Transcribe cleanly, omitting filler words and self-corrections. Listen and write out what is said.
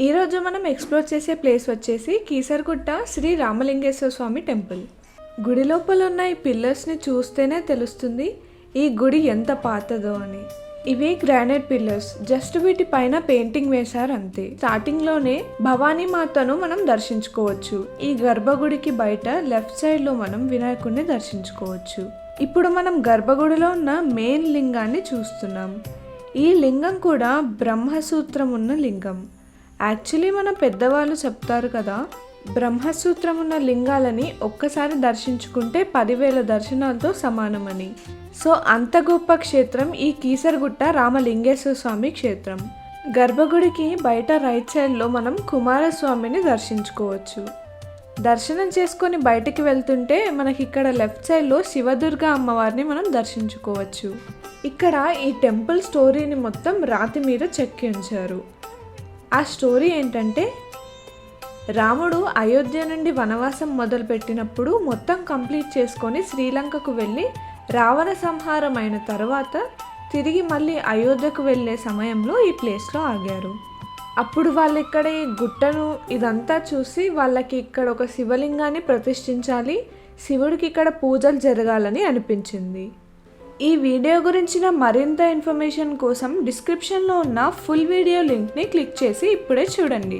ఈరోజు మనం ఎక్స్ప్లోర్ చేసే ప్లేస్ వచ్చేసి కీసరగుట్ట శ్రీ రామలింగేశ్వర స్వామి టెంపుల్. గుడి లోపల ఉన్న ఈ పిల్లర్స్ని చూస్తేనే తెలుస్తుంది ఈ గుడి ఎంత పాతదో అని. ఇవి గ్రానైట్ పిల్లర్స్, జస్ట్ వీటి పైన పెయింటింగ్ వేశారు అంతే. స్టార్టింగ్ లోనే భవానీ మాతను మనం దర్శించుకోవచ్చు. ఈ గర్భగుడికి బయట లెఫ్ట్ సైడ్ లో మనం వినాయకుడిని దర్శించుకోవచ్చు. ఇప్పుడు మనం గర్భగుడిలో ఉన్న మెయిన్ లింగాన్ని చూస్తున్నాం. ఈ లింగం కూడా బ్రహ్మసూత్రం ఉన్న లింగం. యాక్చువల్లీ మన పెద్దవాళ్ళు చెప్తారు కదా, బ్రహ్మసూత్రం ఉన్న లింగాలని ఒక్కసారి దర్శించుకుంటే 10,000 దర్శనాలతో సమానమని. సో అంత గొప్ప క్షేత్రం ఈ కీసరగుట్ట రామలింగేశ్వర స్వామి క్షేత్రం. గర్భగుడికి బయట రైట్ సైడ్లో మనం కుమారస్వామిని దర్శించుకోవచ్చు. దర్శనం చేసుకొని బయటికి వెళ్తుంటే మనకి ఇక్కడ లెఫ్ట్ సైడ్లో శివదుర్గ అమ్మవారిని మనం దర్శించుకోవచ్చు. ఇక్కడ ఈ టెంపుల్ స్టోరీని మొత్తం రాతి మీద చెక్కి ఉంచారు. ఆ స్టోరీ ఏంటంటే, రాముడు అయోధ్య నుండి వనవాసం మొదలుపెట్టినప్పుడు మొత్తం కంప్లీట్ చేసుకొని శ్రీలంకకు వెళ్ళి రావణ సంహారం అయిన తర్వాత తిరిగి మళ్ళీ అయోధ్యకు వెళ్ళే సమయంలో ఈ ప్లేస్లో ఆగారు. అప్పుడు వాళ్ళు ఇక్కడ ఈ గుట్టను ఇదంతా చూసి వాళ్ళకి ఇక్కడ ఒక శివలింగాన్ని ప్రతిష్ఠించాలి, శివుడికి ఇక్కడ పూజలు జరగాలని అనిపించింది. ఈ వీడియో గురించిన మరింత ఇన్ఫర్మేషన్ కోసం డిస్క్రిప్షన్లో ఉన్న ఫుల్ వీడియో లింక్ని క్లిక్ చేసి ఇప్పుడే చూడండి.